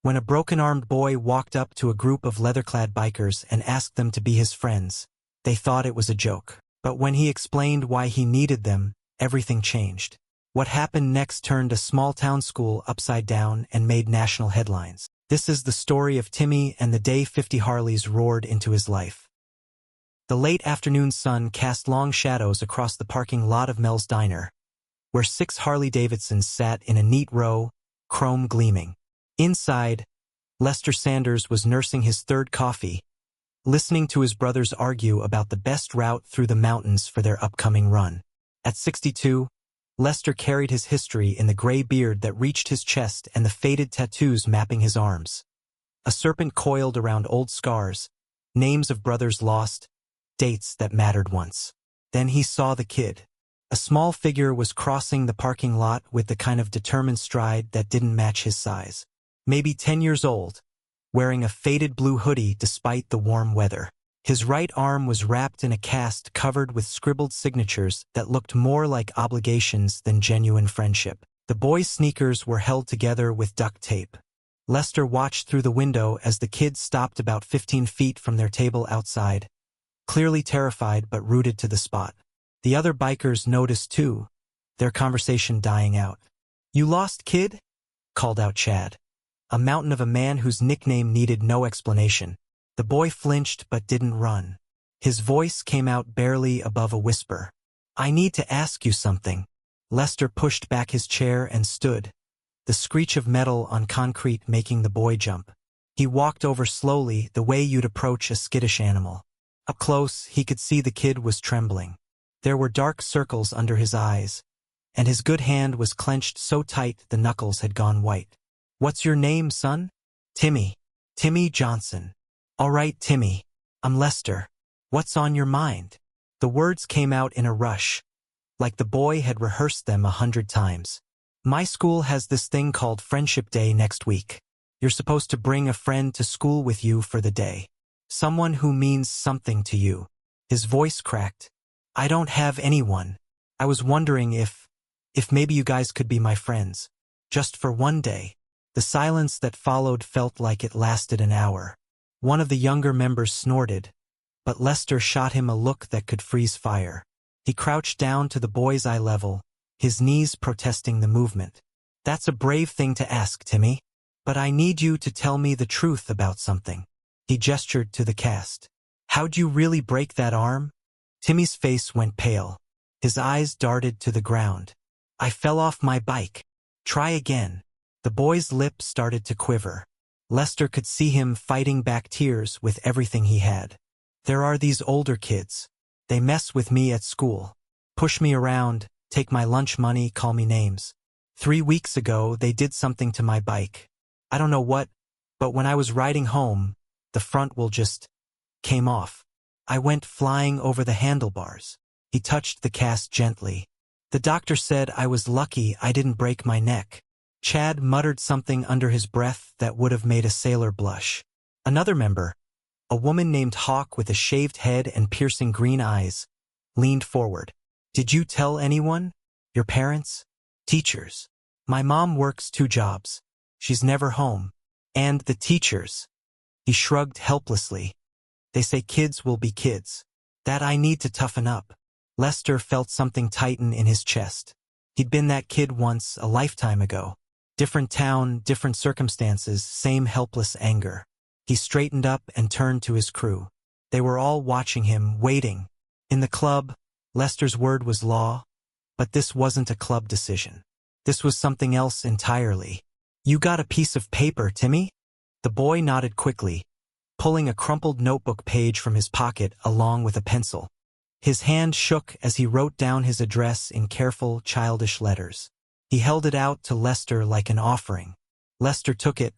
when a broken-armed boy walked up to a group of leather-clad bikers and asked them to be his friends. They thought it was a joke. But when he explained why he needed them, everything changed. What happened next turned a small-town school upside down and made national headlines. This is the story of Timmy and the day 50 Harleys roared into his life. The late afternoon sun cast long shadows across the parking lot of Mel's Diner, where 6 Harley-Davidsons sat in a neat row, chrome gleaming. Inside, Lester Sanders was nursing his third coffee, listening to his brothers argue about the best route through the mountains for their upcoming run. At 62, Lester carried his history in the gray beard that reached his chest and the faded tattoos mapping his arms. A serpent coiled around old scars, names of brothers lost, dates that mattered once. Then he saw the kid. A small figure was crossing the parking lot with the kind of determined stride that didn't match his size. Maybe 10 years old, wearing a faded blue hoodie despite the warm weather. His right arm was wrapped in a cast covered with scribbled signatures that looked more like obligations than genuine friendship. The boy's sneakers were held together with duct tape. Lester watched through the window as the kid stopped about 15 feet from their table outside, clearly terrified but rooted to the spot. The other bikers noticed too, their conversation dying out. "You lost, kid?" called out Chad, a mountain of a man whose nickname needed no explanation. The boy flinched but didn't run. His voice came out barely above a whisper. "I need to ask you something." Lester pushed back his chair and stood, the screech of metal on concrete making the boy jump. He walked over slowly, the way you'd approach a skittish animal. Up close, he could see the kid was trembling. There were dark circles under his eyes, and his good hand was clenched so tight the knuckles had gone white. "What's your name, son?" "Timmy. Timmy Johnson." "All right, Timmy. I'm Lester. What's on your mind?" The words came out in a rush, like the boy had rehearsed them 100 times. "My school has this thing called Friendship Day next week. You're supposed to bring a friend to school with you for the day. Someone who means something to you." His voice cracked. "I don't have anyone. I was wondering if maybe you guys could be my friends. Just for one day." The silence that followed felt like it lasted an hour. One of the younger members snorted, but Lester shot him a look that could freeze fire. He crouched down to the boy's eye level, his knees protesting the movement. "That's a brave thing to ask, Timmy. But I need you to tell me the truth about something." He gestured to the cast. "How'd you really break that arm?" Timmy's face went pale. His eyes darted to the ground. "I fell off my bike." "Try again." The boy's lips started to quiver. Lester could see him fighting back tears with everything he had. "There are these older kids. They mess with me at school. Push me around, take my lunch money, call me names. 3 weeks ago, they did something to my bike. I don't know what, but when I was riding home, the front wheel just came off. I went flying over the handlebars." He touched the cast gently. "The doctor said I was lucky I didn't break my neck." Chad muttered something under his breath that would have made a sailor blush. Another member, a woman named Hawk with a shaved head and piercing green eyes, leaned forward. "Did you tell anyone? Your parents? Teachers?" "My mom works 2 jobs. She's never home." "And the teachers?" He shrugged helplessly. "They say kids will be kids. That I need to toughen up." Lester felt something tighten in his chest. He'd been that kid once, a lifetime ago. Different town, different circumstances, same helpless anger. He straightened up and turned to his crew. They were all watching him, waiting. In the club, Lester's word was law, but this wasn't a club decision. This was something else entirely. "You got a piece of paper, Timmy?" The boy nodded quickly, pulling a crumpled notebook page from his pocket along with a pencil. His hand shook as he wrote down his address in careful, childish letters. He held it out to Lester like an offering. Lester took it,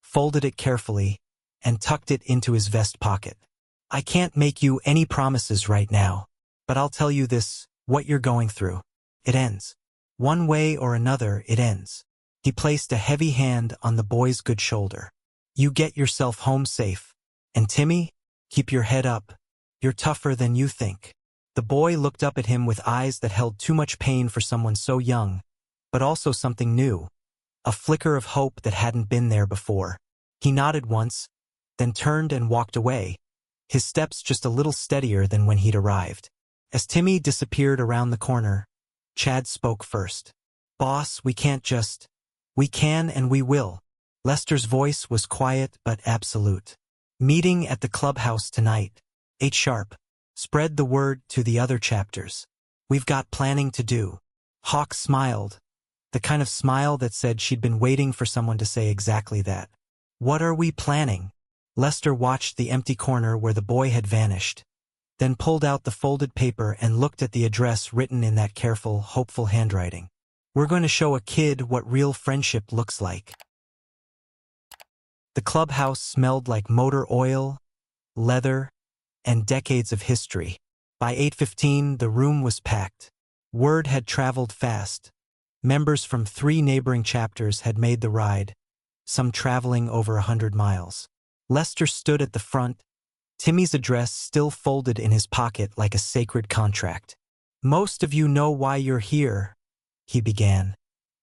folded it carefully, and tucked it into his vest pocket. "I can't make you any promises right now, but I'll tell you this, what you're going through. It ends. One way or another, it ends." He placed a heavy hand on the boy's good shoulder. "You get yourself home safe. And Timmy, keep your head up. You're tougher than you think." The boy looked up at him with eyes that held too much pain for someone so young, but also something new, a flicker of hope that hadn't been there before. He nodded once, then turned and walked away, his steps just a little steadier than when he'd arrived. As Timmy disappeared around the corner, Chad spoke first. "Boss, we can't just... We can and we will." Lester's voice was quiet but absolute. "Meeting at the clubhouse tonight. 8 sharp. Spread the word to the other chapters. We've got planning to do." Hawk smiled, the kind of smile that said she'd been waiting for someone to say exactly that. "What are we planning?" Lester watched the empty corner where the boy had vanished, then pulled out the folded paper and looked at the address written in that careful, hopeful handwriting. "We're going to show a kid what real friendship looks like." The clubhouse smelled like motor oil, leather, and decades of history. By 8:15, the room was packed. Word had traveled fast. Members from 3 neighboring chapters had made the ride, some traveling over 100 miles. Lester stood at the front, Timmy's address still folded in his pocket like a sacred contract. "Most of you know why you're here," he began,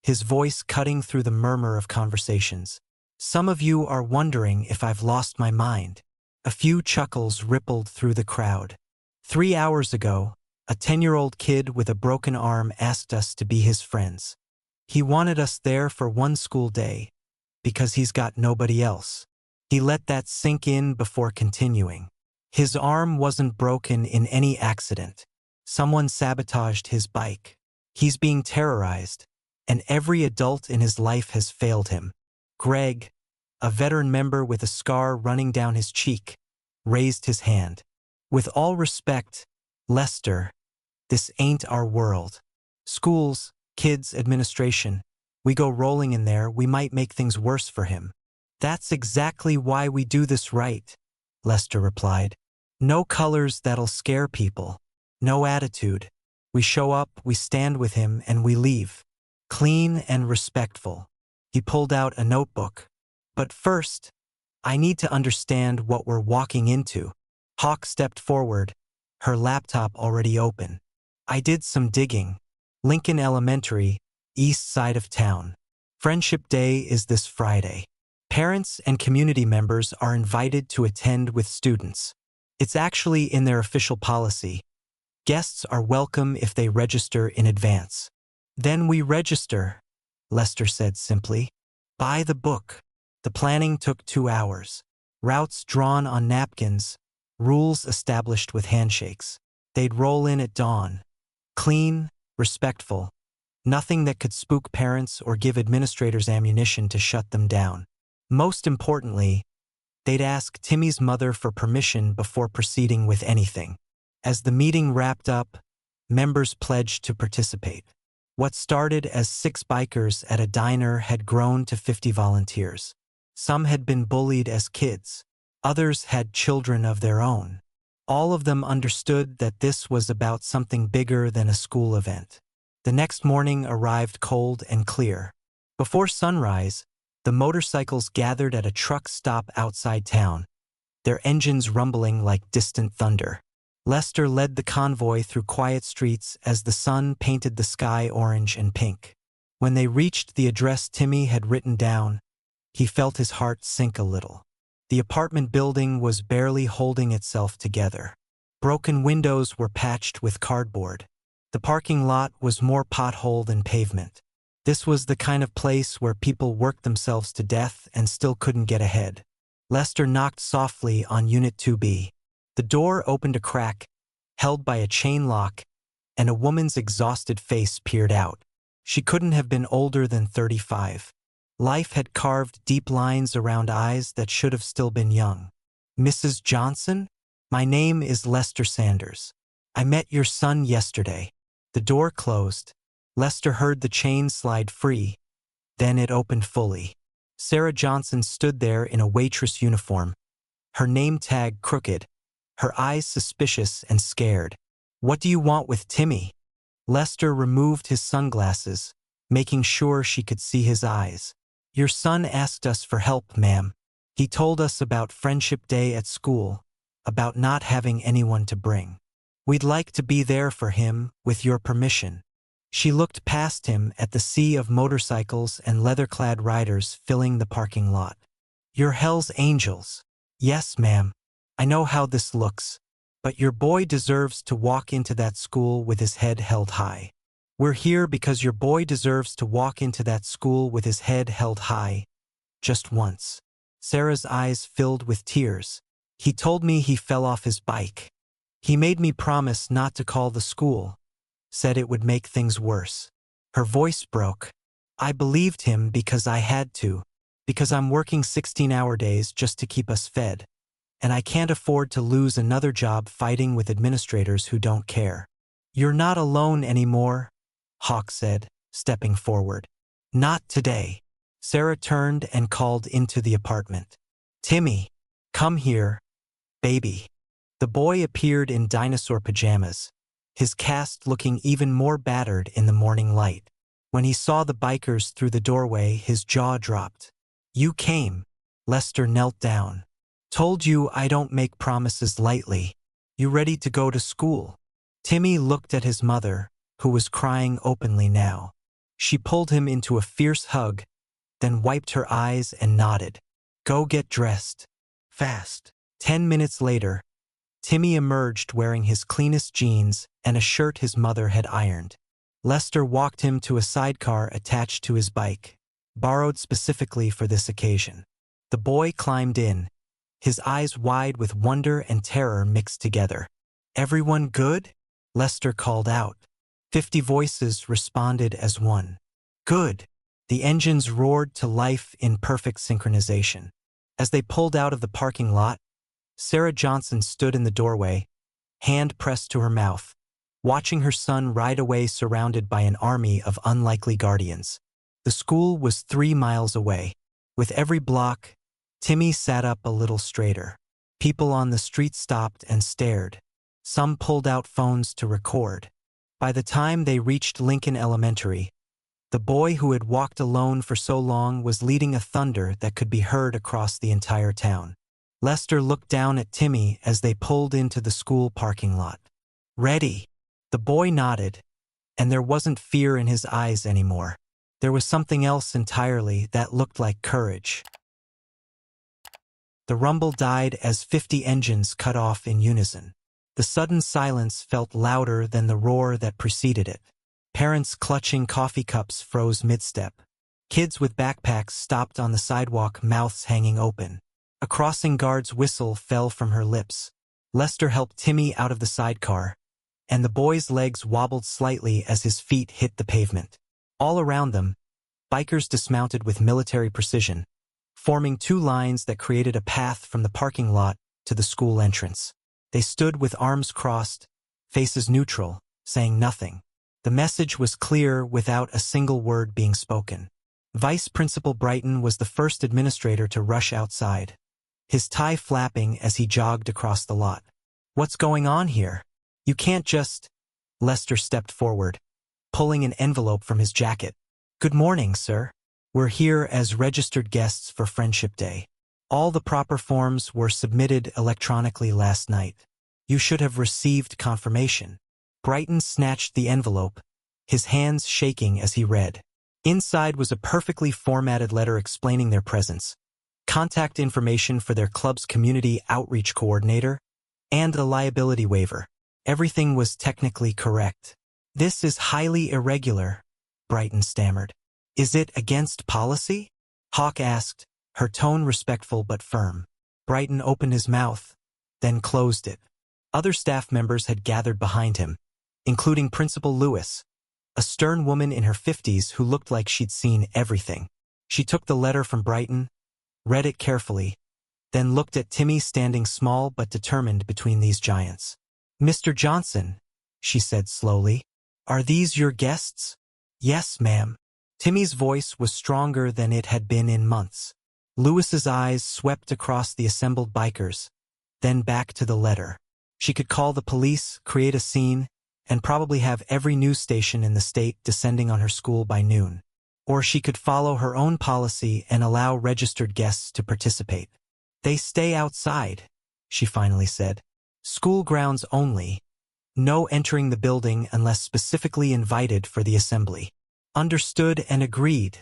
his voice cutting through the murmur of conversations. "Some of you are wondering if I've lost my mind." A few chuckles rippled through the crowd. 3 hours ago, a 10-year-old kid with a broken arm asked us to be his friends. He wanted us there for one school day, because he's got nobody else. He let that sink in before continuing. His arm wasn't broken in any accident. Someone sabotaged his bike. He's being terrorized, and every adult in his life has failed him. Greg, a veteran member with a scar running down his cheek, raised his hand. "With all respect, Lester, this ain't our world. Schools, kids, administration, we go rolling in there, we might make things worse for him." "That's exactly why we do this right," Lester replied. "No colors that'll scare people. No attitude. We show up, we stand with him, and we leave. Clean and respectful." He pulled out a notebook. "But first, I need to understand what we're walking into." Hawk stepped forward, her laptop already open. "I did some digging. Lincoln Elementary, east side of town. Friendship Day is this Friday. Parents and community members are invited to attend with students. It's actually in their official policy. Guests are welcome if they register in advance." "Then we register," Lester said simply. "Buy the book." The planning took 2 hours. Routes drawn on napkins, rules established with handshakes. They'd roll in at dawn. Clean, respectful. Nothing that could spook parents or give administrators ammunition to shut them down. Most importantly, they'd ask Timmy's mother for permission before proceeding with anything. As the meeting wrapped up, members pledged to participate. What started as 6 bikers at a diner had grown to 50 volunteers. Some had been bullied as kids. Others had children of their own. All of them understood that this was about something bigger than a school event. The next morning arrived cold and clear. Before sunrise, the motorcycles gathered at a truck stop outside town, their engines rumbling like distant thunder. Lester led the convoy through quiet streets as the sun painted the sky orange and pink. When they reached the address Timmy had written down, he felt his heart sink a little. The apartment building was barely holding itself together. Broken windows were patched with cardboard. The parking lot was more pothole than pavement. This was the kind of place where people worked themselves to death and still couldn't get ahead. Lester knocked softly on Unit 2B. The door opened a crack, held by a chain lock, and a woman's exhausted face peered out. She couldn't have been older than 35. Life had carved deep lines around eyes that should have still been young. "Mrs. Johnson? My name is Lester Sanders. I met your son yesterday." The door closed. Lester heard the chain slide free. Then it opened fully. Sarah Johnson stood there in a waitress uniform, her name tag crooked, her eyes suspicious and scared. "What do you want with Timmy?" Lester removed his sunglasses, making sure she could see his eyes. "Your son asked us for help, ma'am. He told us about Friendship Day at school, about not having anyone to bring. We'd like to be there for him, with your permission." She looked past him at the sea of motorcycles and leather-clad riders filling the parking lot. You're Hell's Angels. Yes, ma'am. I know how this looks. But your boy deserves to walk into that school with his head held high. We're here because your boy deserves to walk into that school with his head held high. Just once. Sarah's eyes filled with tears. He told me he fell off his bike. He made me promise not to call the school. Said it would make things worse. Her voice broke. I believed him because I had to. Because I'm working 16-hour days just to keep us fed. And I can't afford to lose another job fighting with administrators who don't care. You're not alone anymore, Hawk said, stepping forward. Not today. Sarah turned and called into the apartment. Timmy, come here, baby. The boy appeared in dinosaur pajamas, his cast looking even more battered in the morning light. When he saw the bikers through the doorway, his jaw dropped. You came. Lester knelt down. Told you I don't make promises lightly. You ready to go to school? Timmy looked at his mother, who was crying openly now. She pulled him into a fierce hug, then wiped her eyes and nodded. Go get dressed. Fast. 10 minutes later, Timmy emerged wearing his cleanest jeans and a shirt his mother had ironed. Lester walked him to a sidecar attached to his bike, borrowed specifically for this occasion. The boy climbed in, his eyes wide with wonder and terror mixed together. Everyone good? Lester called out. 50 voices responded as one. Good. The engines roared to life in perfect synchronization. As they pulled out of the parking lot, Sarah Johnson stood in the doorway, hand pressed to her mouth, watching her son ride away surrounded by an army of unlikely guardians. The school was 3 miles away. With every block, Timmy sat up a little straighter. People on the street stopped and stared. Some pulled out phones to record. By the time they reached Lincoln Elementary, the boy who had walked alone for so long was leading a thunder that could be heard across the entire town. Lester looked down at Timmy as they pulled into the school parking lot. Ready? The boy nodded, and there wasn't fear in his eyes anymore. There was something else entirely that looked like courage. The rumble died as 50 engines cut off in unison. The sudden silence felt louder than the roar that preceded it. Parents clutching coffee cups froze mid-step. Kids with backpacks stopped on the sidewalk, mouths hanging open. A crossing guard's whistle fell from her lips. Lester helped Timmy out of the sidecar, and the boy's legs wobbled slightly as his feet hit the pavement. All around them, bikers dismounted with military precision, forming 2 lines that created a path from the parking lot to the school entrance. They stood with arms crossed, faces neutral, saying nothing. The message was clear without a single word being spoken. Vice Principal Brighton was the first administrator to rush outside, his tie flapping as he jogged across the lot. What's going on here? You can't just... Lester stepped forward, pulling an envelope from his jacket. Good morning, sir. We're here as registered guests for Friendship Day. All the proper forms were submitted electronically last night. You should have received confirmation. Brighton snatched the envelope, his hands shaking as he read. Inside was a perfectly formatted letter explaining their presence, contact information for their club's community outreach coordinator, and a liability waiver. Everything was technically correct. This is highly irregular, Brighton stammered. Is it against policy? Hawk asked, her tone respectful but firm. Brighton opened his mouth, then closed it. Other staff members had gathered behind him, including Principal Lewis, a stern woman in her 50s who looked like she'd seen everything. She took the letter from Brighton, read it carefully, then looked at Timmy standing small but determined between these giants. Mr. Johnson, she said slowly, are these your guests? Yes, ma'am. Timmy's voice was stronger than it had been in months. Lewis's eyes swept across the assembled bikers, then back to the letter. She could call the police, create a scene, and probably have every news station in the state descending on her school by noon. Or she could follow her own policy and allow registered guests to participate. They stay outside, she finally said. School grounds only. No entering the building unless specifically invited for the assembly. Understood and agreed,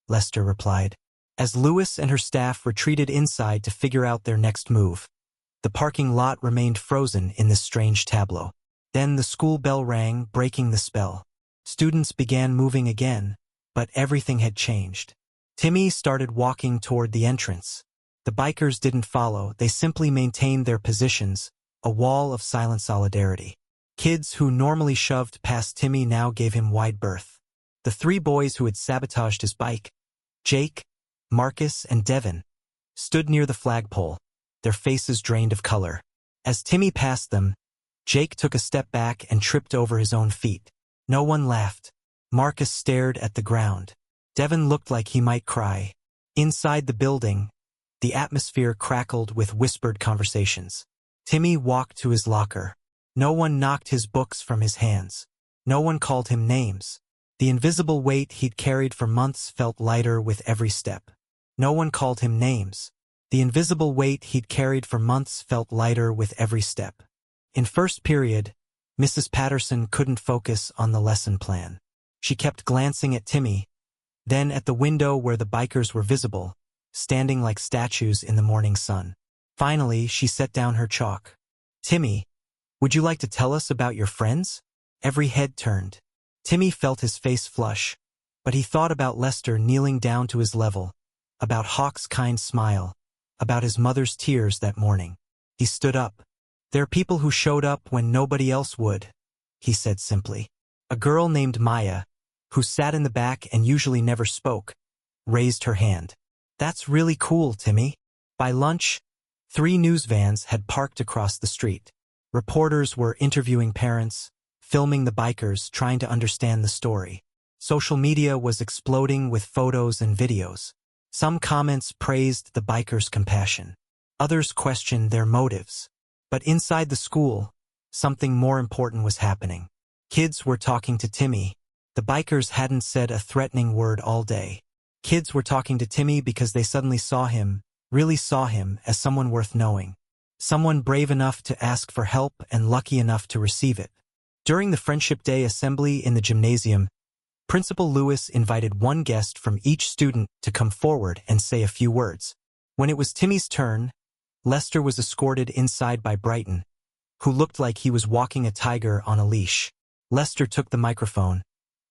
Lester replied. As Lewis and her staff retreated inside to figure out their next move, the parking lot remained frozen in this strange tableau. Then the school bell rang, breaking the spell. Students began moving again, but everything had changed. Timmy started walking toward the entrance. The bikers didn't follow, they simply maintained their positions, a wall of silent solidarity. Kids who normally shoved past Timmy now gave him wide berth. The three boys who had sabotaged his bike, Jake, Marcus, and Devin, stood near the flagpole, their faces drained of color. As Timmy passed them, Jake took a step back and tripped over his own feet. No one laughed. Marcus stared at the ground. Devin looked like he might cry. Inside the building, the atmosphere crackled with whispered conversations. Timmy walked to his locker. No one knocked his books from his hands. No one called him names. The invisible weight he'd carried for months felt lighter with every step. No one called him names. The invisible weight he'd carried for months felt lighter with every step. In first period, Mrs. Patterson couldn't focus on the lesson plan. She kept glancing at Timmy, then at the window where the bikers were visible, standing like statues in the morning sun. Finally, she set down her chalk. "Timmy, would you like to tell us about your friends?" Every head turned. Timmy felt his face flush, but he thought about Lester kneeling down to his level, about Hawk's kind smile, about his mother's tears that morning. He stood up. "There are people who showed up when nobody else would," he said simply. A girl named Maya, who sat in the back and usually never spoke, raised her hand. "That's really cool, Timmy." By lunch, 3 news vans had parked across the street. Reporters were interviewing parents, filming the bikers, trying to understand the story. Social media was exploding with photos and videos. Some comments praised the bikers' compassion. Others questioned their motives. But inside the school, something more important was happening. Kids were talking to Timmy. The bikers hadn't said a threatening word all day. Kids were talking to Timmy because they suddenly saw him, really saw him, as someone worth knowing. Someone brave enough to ask for help and lucky enough to receive it. During the Friendship Day assembly in the gymnasium, Principal Lewis invited one guest from each student to come forward and say a few words. When it was Timmy's turn, Lester was escorted inside by Brighton, who looked like he was walking a tiger on a leash. Lester took the microphone,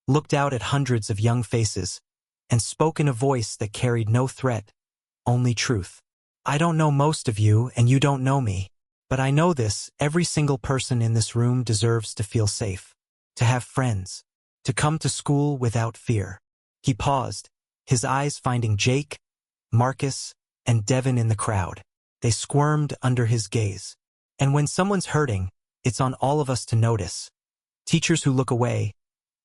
looked out at hundreds of young faces, and spoke in a voice that carried no threat, only truth. "I don't know most of you, and you don't know me. But I know this: every single person in this room deserves to feel safe, to have friends, to come to school without fear." He paused, his eyes finding Jake, Marcus, and Devin in the crowd. They squirmed under his gaze. And when someone's hurting, it's on all of us to notice. Teachers who look away,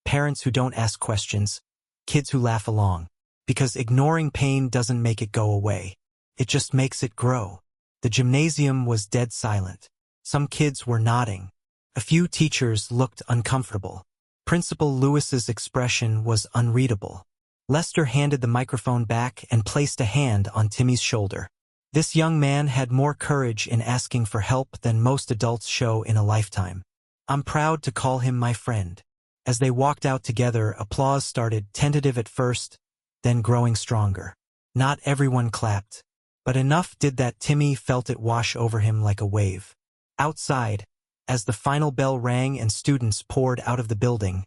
parents who don't ask questions, kids who laugh along. Because ignoring pain doesn't make it go away. It just makes it grow. The gymnasium was dead silent. Some kids were nodding. A few teachers looked uncomfortable. Principal Lewis's expression was unreadable. Lester handed the microphone back and placed a hand on Timmy's shoulder. This young man had more courage in asking for help than most adults show in a lifetime. "I'm proud to call him my friend." As they walked out together, applause started, tentative at first, then growing stronger. Not everyone clapped, but enough did that Timmy felt it wash over him like a wave. Outside, as the final bell rang and students poured out of the building,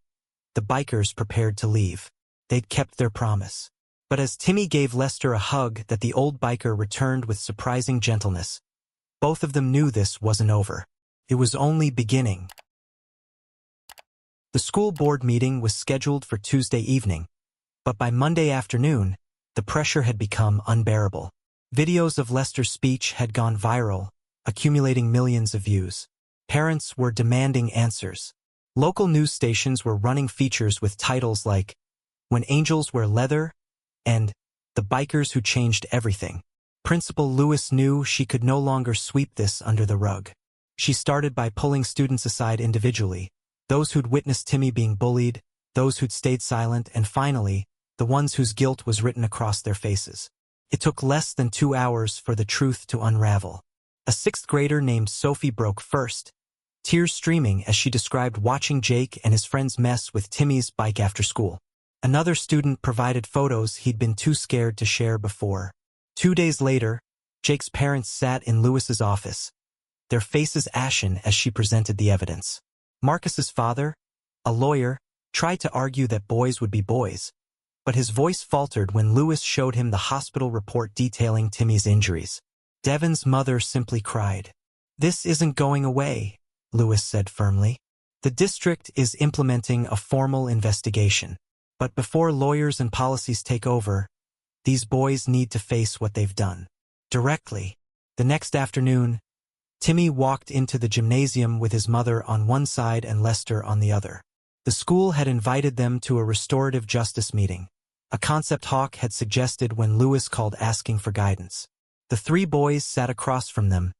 the bikers prepared to leave. They'd kept their promise. But as Timmy gave Lester a hug that the old biker returned with surprising gentleness, both of them knew this wasn't over. It was only beginning. The school board meeting was scheduled for Tuesday evening, but by Monday afternoon, the pressure had become unbearable. Videos of Lester's speech had gone viral, accumulating millions of views. Parents were demanding answers. Local news stations were running features with titles like "When Angels Wear Leather" and "The Bikers Who Changed Everything." Principal Lewis knew she could no longer sweep this under the rug. She started by pulling students aside individually, those who'd witnessed Timmy being bullied, those who'd stayed silent, and finally, the ones whose guilt was written across their faces. It took less than 2 hours for the truth to unravel. A 6th grader named Sophie broke first, tears streaming as she described watching Jake and his friends mess with Timmy's bike after school. Another student provided photos he'd been too scared to share before. 2 days later, Jake's parents sat in Lewis's office, their faces ashen as she presented the evidence. Marcus's father, a lawyer, tried to argue that boys would be boys, but his voice faltered when Lewis showed him the hospital report detailing Timmy's injuries. Devon's mother simply cried. "This isn't going away," Lewis said firmly. "The district is implementing a formal investigation. But before lawyers and policies take over, these boys need to face what they've done. Directly." The next afternoon, Timmy walked into the gymnasium with his mother on one side and Lester on the other. The school had invited them to a restorative justice meeting, a concept Hawk had suggested when Lewis called asking for guidance. The three boys sat across from them,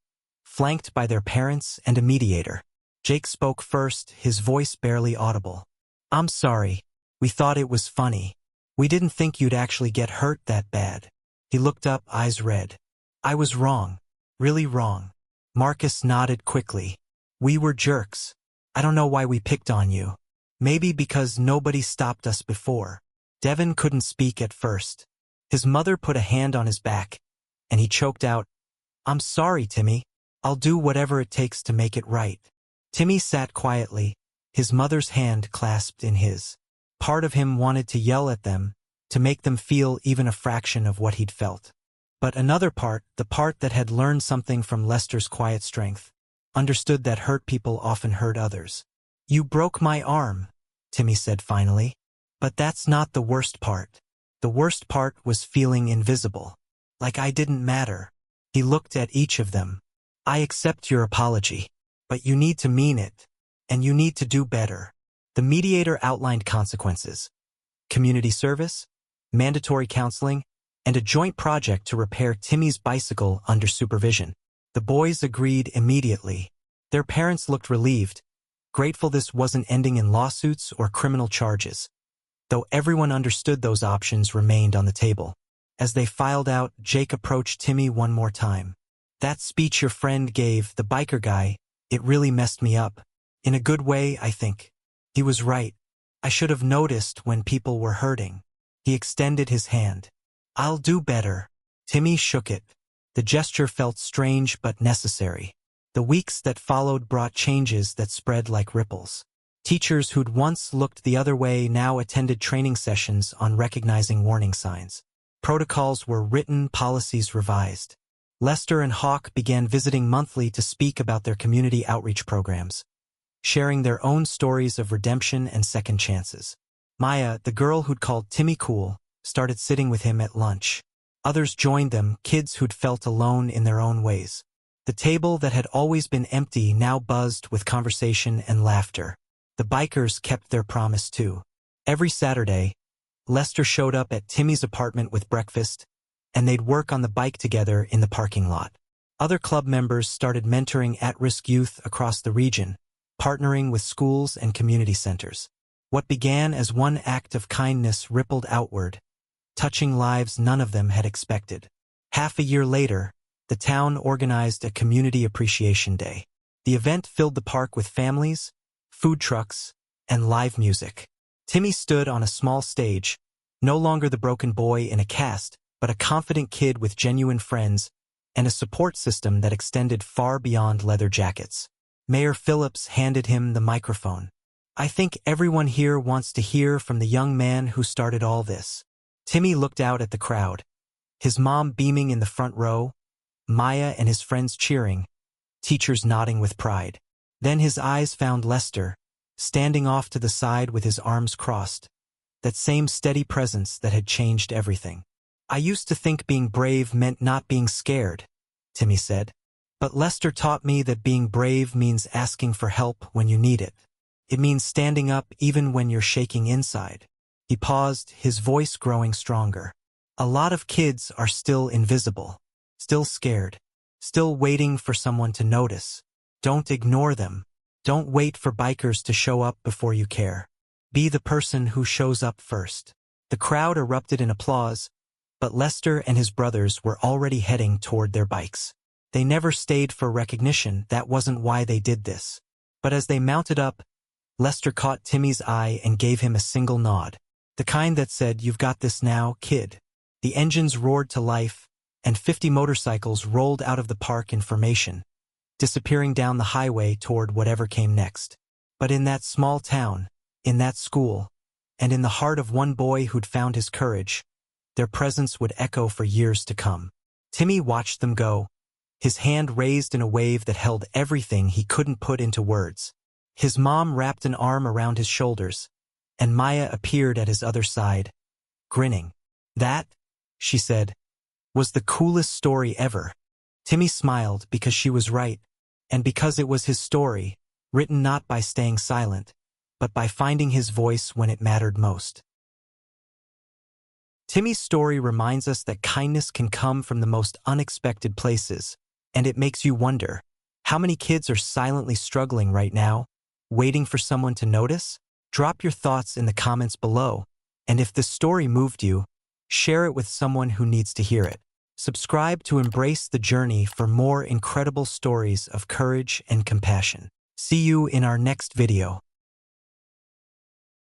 flanked by their parents and a mediator. Jake spoke first, his voice barely audible. "I'm sorry. We thought it was funny. We didn't think you'd actually get hurt that bad." He looked up, eyes red. "I was wrong. Really wrong." Marcus nodded quickly. "We were jerks. I don't know why we picked on you. Maybe because nobody stopped us before." Devon couldn't speak at first. His mother put a hand on his back, and he choked out, "I'm sorry, Timmy. I'll do whatever it takes to make it right." Timmy sat quietly, his mother's hand clasped in his. Part of him wanted to yell at them, to make them feel even a fraction of what he'd felt. But another part, the part that had learned something from Lester's quiet strength, understood that hurt people often hurt others. "You broke my arm," Timmy said finally. "But that's not the worst part. The worst part was feeling invisible. Like I didn't matter." He looked at each of them. "I accept your apology. But you need to mean it. And you need to do better." The mediator outlined consequences: community service, mandatory counseling, and a joint project to repair Timmy's bicycle under supervision. The boys agreed immediately. Their parents looked relieved, grateful this wasn't ending in lawsuits or criminal charges. Though everyone understood those options remained on the table. As they filed out, Jake approached Timmy one more time. "That speech your friend gave, the biker guy, it really messed me up. In a good way, I think. He was right. I should have noticed when people were hurting." He extended his hand. "I'll do better." Timmy shook it. The gesture felt strange but necessary. The weeks that followed brought changes that spread like ripples. Teachers who'd once looked the other way now attended training sessions on recognizing warning signs. Protocols were written, policies revised. Lester and Hawk began visiting monthly to speak about their community outreach programs, sharing their own stories of redemption and second chances. Maya, the girl who'd called Timmy cool, started sitting with him at lunch. Others joined them, kids who'd felt alone in their own ways. The table that had always been empty now buzzed with conversation and laughter. The bikers kept their promise too. Every Saturday, Lester showed up at Timmy's apartment with breakfast, and they'd work on the bike together in the parking lot. Other club members started mentoring at-risk youth across the region, partnering with schools and community centers. What began as one act of kindness rippled outward, touching lives none of them had expected. Half a year later, the town organized a Community Appreciation Day. The event filled the park with families, food trucks, and live music. Timmy stood on a small stage, no longer the broken boy in a cast, but a confident kid with genuine friends and a support system that extended far beyond leather jackets. Mayor Phillips handed him the microphone. "I think everyone here wants to hear from the young man who started all this." Timmy looked out at the crowd, his mom beaming in the front row, Maya and his friends cheering, teachers nodding with pride. Then his eyes found Lester, standing off to the side with his arms crossed, that same steady presence that had changed everything. "I used to think being brave meant not being scared," Timmy said. "But Lester taught me that being brave means asking for help when you need it. It means standing up even when you're shaking inside." He paused, his voice growing stronger. "A lot of kids are still invisible, still scared, still waiting for someone to notice. Don't ignore them. Don't wait for bikers to show up before you care. Be the person who shows up first." The crowd erupted in applause, but Lester and his brothers were already heading toward their bikes. They never stayed for recognition, that wasn't why they did this. But as they mounted up, Lester caught Timmy's eye and gave him a single nod. The kind that said, "You've got this now, kid." The engines roared to life, and 50 motorcycles rolled out of the park in formation, disappearing down the highway toward whatever came next. But in that small town, in that school, and in the heart of one boy who'd found his courage, their presence would echo for years to come. Timmy watched them go, his hand raised in a wave that held everything he couldn't put into words. His mom wrapped an arm around his shoulders, and Maya appeared at his other side, grinning. "That," she said, "was the coolest story ever." Timmy smiled because she was right, and because it was his story, written not by staying silent, but by finding his voice when it mattered most. Timmy's story reminds us that kindness can come from the most unexpected places, and it makes you wonder, how many kids are silently struggling right now, waiting for someone to notice? Drop your thoughts in the comments below, and if this story moved you, share it with someone who needs to hear it. Subscribe to embrace the journey for more incredible stories of courage and compassion. See you in our next video.